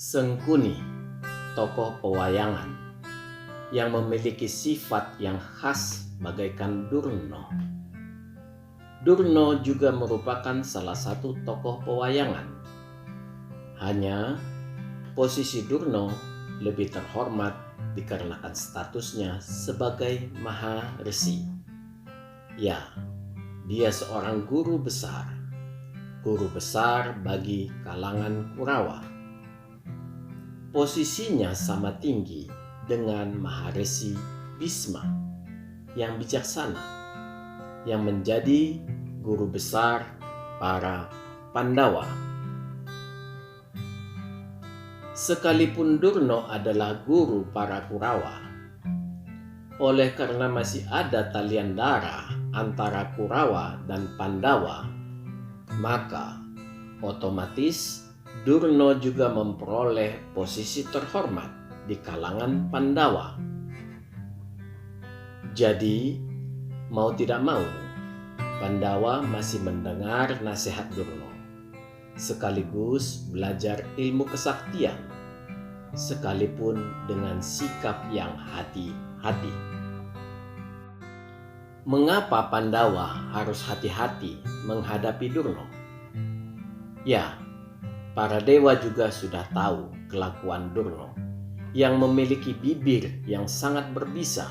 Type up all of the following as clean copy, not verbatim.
Sengkuni, tokoh pewayangan yang memiliki sifat yang khas bagaikan Durno. Durno juga merupakan salah satu tokoh pewayangan. Hanya posisi Durno lebih terhormat dikarenakan statusnya sebagai Maharesi. Ya, dia seorang guru besar bagi kalangan Kurawa. Posisinya sama tinggi dengan Maharesi Bisma yang bijaksana, yang menjadi guru besar para Pandawa. Sekalipun Durno adalah guru para Kurawa, oleh karena masih ada talian darah antara Kurawa dan Pandawa, maka otomatis Durno juga memperoleh posisi terhormat di kalangan Pandawa. Jadi, mau tidak mau, Pandawa masih mendengar nasihat Durno, sekaligus belajar ilmu kesaktian, sekalipun dengan sikap yang hati-hati. Mengapa Pandawa harus hati-hati menghadapi Durno? Ya, para dewa juga sudah tahu kelakuan Durno yang memiliki bibir yang sangat berbisa.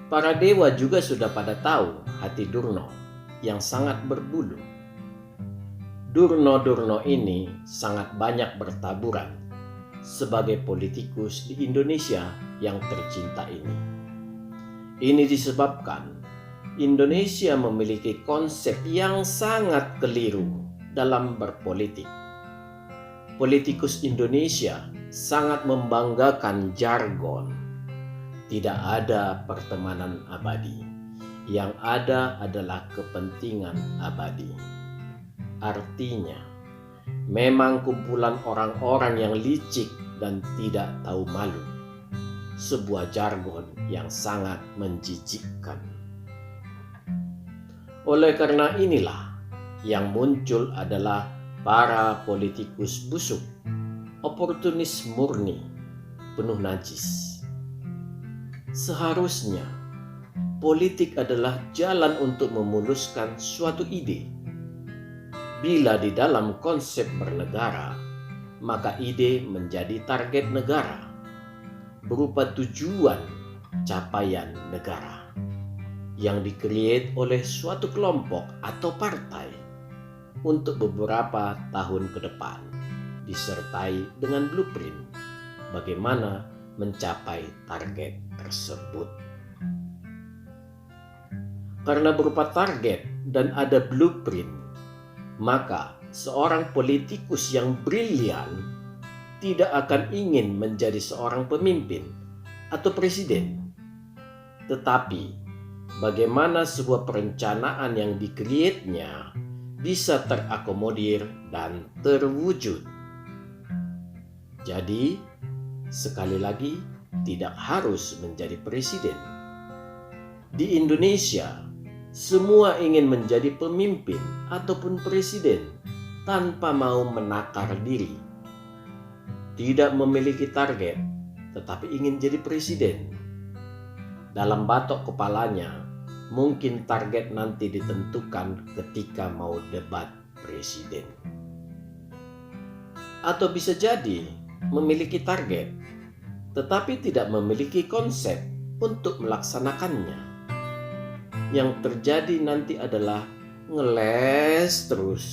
Para dewa juga sudah pada tahu hati Durno yang sangat berbulu. Durno ini sangat banyak bertaburan sebagai politikus di Indonesia yang tercinta ini. Ini disebabkan Indonesia memiliki konsep yang sangat keliru dalam berpolitik. Politikus Indonesia sangat membanggakan jargon. Tidak ada pertemanan abadi. Yang ada adalah kepentingan abadi. Artinya, memang kumpulan orang-orang yang licik dan tidak tahu malu. Sebuah jargon yang sangat menjijikkan. Oleh karena inilah yang muncul adalah para politikus busuk, oportunis murni, penuh najis. Seharusnya politik adalah jalan untuk memuluskan suatu ide. Bila di dalam konsep bernegara, maka ide menjadi target negara, berupa tujuan capaian negara yang dikreat oleh suatu kelompok atau partai untuk beberapa tahun ke depan, disertai dengan blueprint bagaimana mencapai target tersebut. Karena berupa target dan ada blueprint, maka seorang politikus yang brilian tidak akan ingin menjadi seorang pemimpin atau presiden. Tetapi bagaimana sebuah perencanaan yang dikreatnya bisa terakomodir dan terwujud. Jadi, sekali lagi, tidak harus menjadi presiden. Di Indonesia, semua ingin menjadi pemimpin ataupun presiden tanpa mau menakar diri. Tidak memiliki target, tetapi ingin jadi presiden. Dalam batok kepalanya, mungkin target nanti ditentukan ketika mau debat presiden. Atau bisa jadi memiliki target, tetapi tidak memiliki konsep untuk melaksanakannya. Yang terjadi nanti adalah ngeles terus,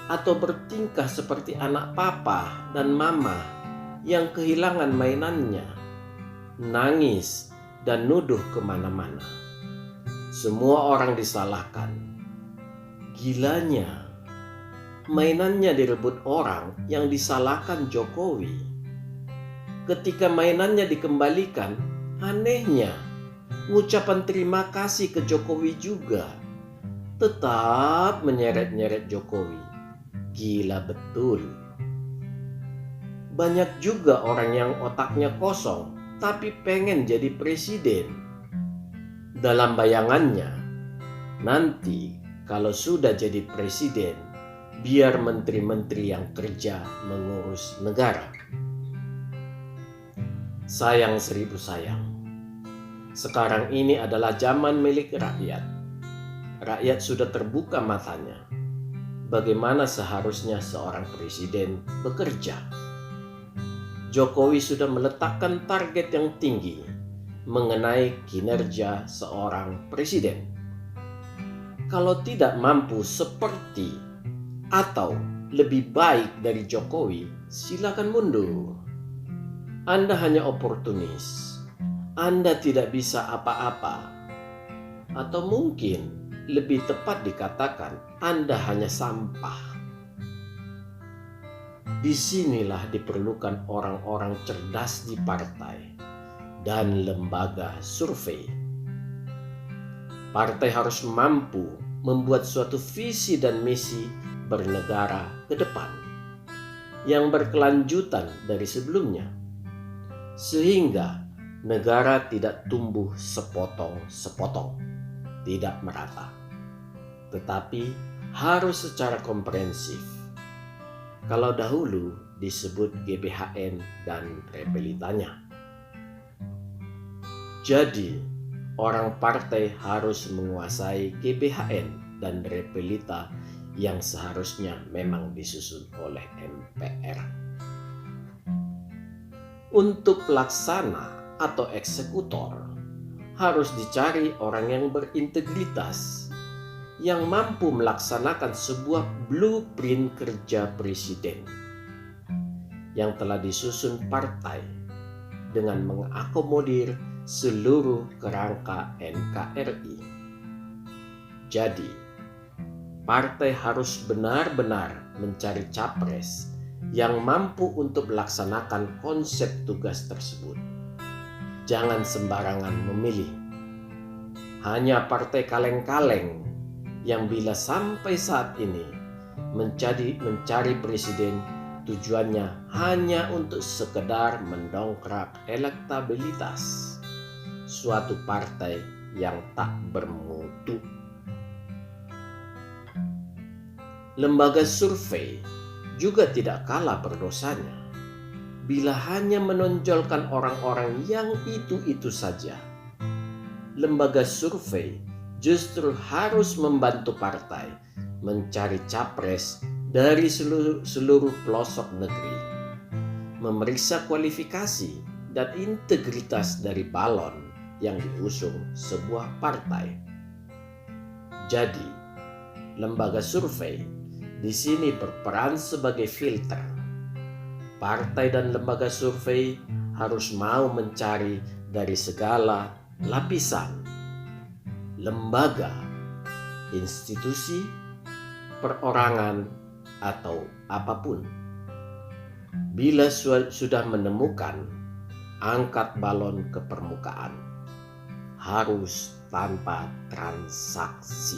atau bertingkah seperti anak papa dan mama yang kehilangan mainannya, nangis dan nuduh kemana-mana. Semua orang disalahkan. Gilanya, mainannya direbut orang yang disalahkan Jokowi. Ketika mainannya dikembalikan, anehnya, ucapan terima kasih ke Jokowi juga tetap menyeret-nyeret Jokowi. Gila betul. Banyak juga orang yang otaknya kosong tapi pengen jadi presiden. Dalam bayangannya, nanti kalau sudah jadi presiden, biar menteri-menteri yang kerja mengurus negara. Sayang seribu sayang, sekarang ini adalah zaman milik rakyat. Rakyat sudah terbuka matanya bagaimana seharusnya seorang presiden bekerja. Jokowi sudah meletakkan target yang tinggi mengenai kinerja seorang presiden. Kalau tidak mampu seperti atau lebih baik dari Jokowi, silakan mundur. Anda hanya oportunis. Anda tidak bisa apa-apa. Atau mungkin lebih tepat dikatakan Anda hanya sampah. Disinilah diperlukan orang-orang cerdas di partai dan lembaga survei. Partai harus mampu membuat suatu visi dan misi bernegara ke depan yang berkelanjutan dari sebelumnya, sehingga negara tidak tumbuh sepotong-sepotong, tidak merata, tetapi harus secara komprehensif. Kalau dahulu disebut GBHN dan repelitanya. Jadi, orang partai harus menguasai GBHN dan repelita yang seharusnya memang disusun oleh MPR. Untuk pelaksana atau eksekutor, harus dicari orang yang berintegritas, yang mampu melaksanakan sebuah blueprint kerja presiden yang telah disusun partai dengan mengakomodir seluruh kerangka NKRI. Jadi, partai harus benar-benar mencari capres yang mampu untuk melaksanakan konsep tugas tersebut. Jangan sembarangan memilih. Hanya partai kaleng-kaleng yang bila sampai saat ini mencari presiden tujuannya hanya untuk sekedar mendongkrak elektabilitas suatu partai yang tak bermutu. Lembaga survei juga tidak kalah berdosanya bila hanya menonjolkan orang-orang yang itu-itu saja. Lembaga survei justru harus membantu partai mencari capres dari seluruh pelosok negeri, memeriksa kualifikasi dan integritas dari balon yang diusung sebuah partai. Jadi, lembaga survei di sini berperan sebagai filter. Partai dan lembaga survei harus mau mencari dari segala lapisan, lembaga, institusi, perorangan, atau apapun. Bila sudah menemukan, angkat balon ke permukaan. Harus tanpa transaksi.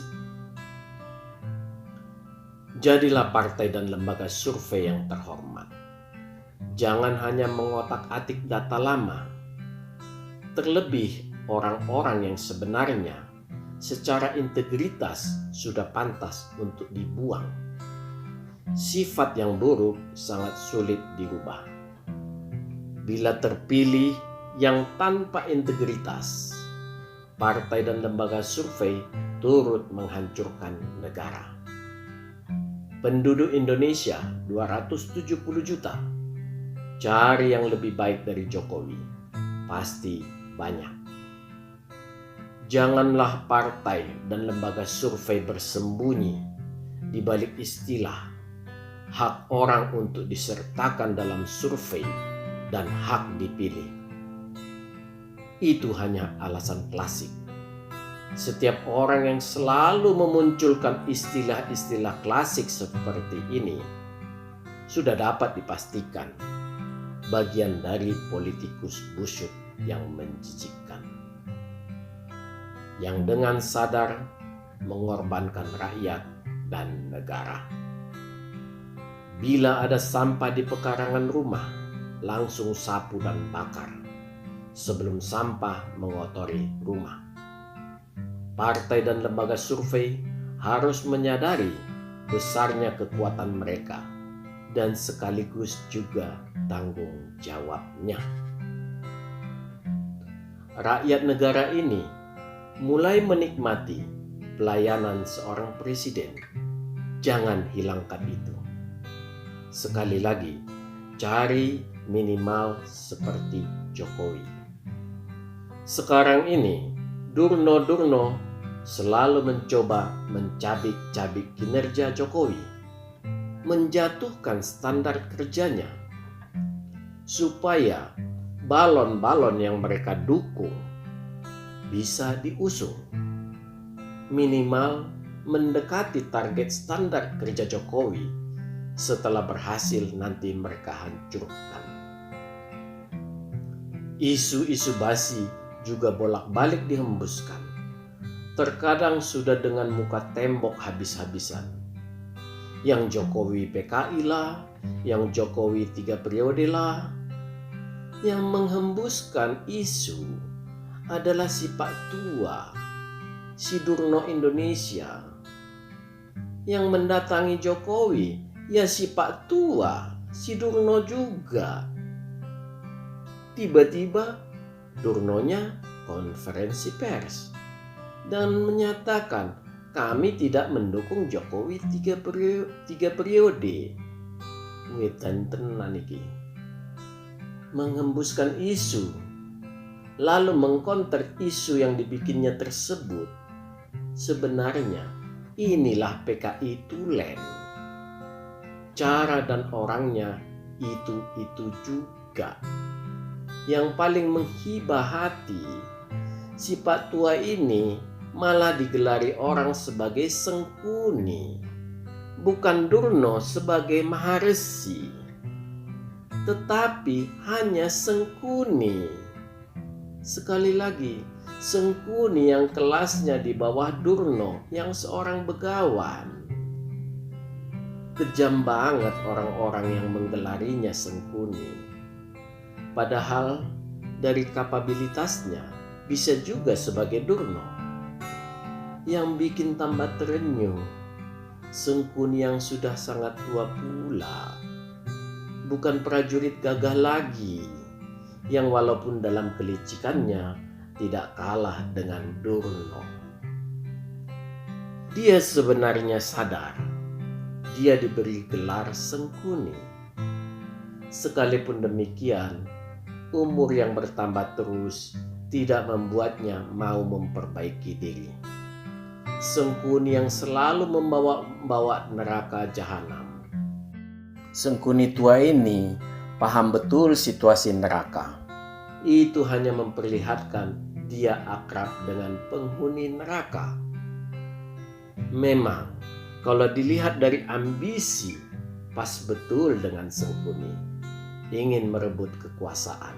Jadilah partai dan lembaga survei yang terhormat. Jangan hanya mengotak-atik data lama. Terlebih orang-orang yang sebenarnya secara integritas sudah pantas untuk dibuang. Sifat yang buruk sangat sulit dirubah. Bila terpilih yang tanpa integritas, partai dan lembaga survei turut menghancurkan negara. Penduduk Indonesia 270 juta. Cari yang lebih baik dari Jokowi. Pasti banyak. Janganlah partai dan lembaga survei bersembunyi di balik istilah hak orang untuk disertakan dalam survei dan hak dipilih. Itu hanya alasan klasik. Setiap orang yang selalu memunculkan istilah-istilah klasik seperti ini sudah dapat dipastikan bagian dari politikus busuk yang menjijikkan, yang dengan sadar mengorbankan rakyat dan negara. Bila ada sampah di pekarangan rumah, langsung sapu dan bakar sebelum sampah mengotori rumah. Partai dan lembaga survei harus menyadari besarnya kekuatan mereka dan sekaligus juga tanggung jawabnya. Rakyat negara ini mulai menikmati pelayanan seorang presiden. Jangan hilangkan itu. Sekali lagi, cari minimal seperti Jokowi. Sekarang ini, Durno-Durno selalu mencoba mencabik-cabik kinerja Jokowi, menjatuhkan standar kerjanya, supaya balon-balon yang mereka dukung bisa diusung. Minimal mendekati target standar kerja Jokowi setelah berhasil nanti mereka hancurkan. Isu-isu basi juga bolak-balik dihembuskan. Terkadang sudah dengan muka tembok habis-habisan. Yang Jokowi PKI lah, yang Jokowi 3 periode lah. Yang menghembuskan isu adalah si Pak Tua, si Durno Indonesia. Yang mendatangi Jokowi, ya si Pak Tua, si Durno juga. Tiba-tiba Durnonya konferensi pers dan menyatakan kami tidak mendukung Jokowi 3 periode. Wetan tenan iki. Menghembuskan isu, lalu mengkonter isu yang dibikinnya tersebut. Sebenarnya inilah PKI tulen. Cara dan orangnya itu juga. Yang paling menghibah hati, si Pak Tua ini malah digelari orang sebagai Sengkuni, bukan Durno sebagai Maharesi, tetapi hanya Sengkuni. Sekali lagi, Sengkuni yang kelasnya di bawah Durno yang seorang begawan. Kejam banget orang-orang yang menggelarinya Sengkuni. Padahal dari kapabilitasnya bisa juga sebagai Durno. Yang bikin tambah terenyuh, Sengkuni yang sudah sangat tua pula, bukan prajurit gagah lagi, yang walaupun dalam kelicikannya tidak kalah dengan Durno. Dia sebenarnya sadar dia diberi gelar Sengkuni. Sekalipun demikian, umur yang bertambah terus tidak membuatnya mau memperbaiki diri. Sengkuni yang selalu membawa neraka jahanam. Sengkuni tua ini paham betul situasi neraka. Itu hanya memperlihatkan dia akrab dengan penghuni neraka. Memang, kalau dilihat dari ambisi, pas betul dengan Sengkuni. Ingin merebut kekuasaan,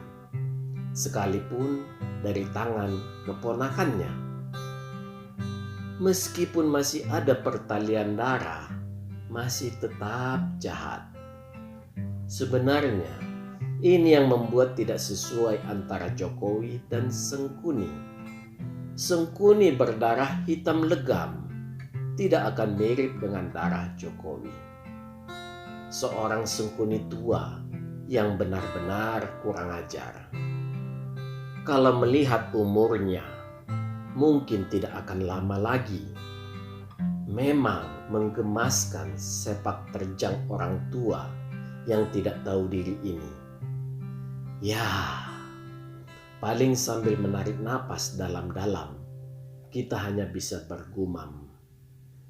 sekalipun dari tangan keponakannya. Meskipun masih ada pertalian darah, masih tetap jahat. Sebenarnya, ini yang membuat tidak sesuai antara Jokowi dan Sengkuni. Sengkuni berdarah hitam legam, tidak akan mirip dengan darah Jokowi. Seorang Sengkuni tua yang benar-benar kurang ajar. Kalau melihat umurnya, mungkin tidak akan lama lagi. Memang menggemaskan sepak terjang orang tua yang tidak tahu diri ini. Ya, paling sambil menarik napas dalam-dalam, kita hanya bisa bergumam.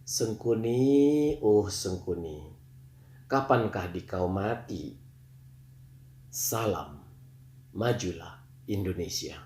Sengkuni, oh Sengkuni, kapankah dikau mati? Salam, majulah Indonesia.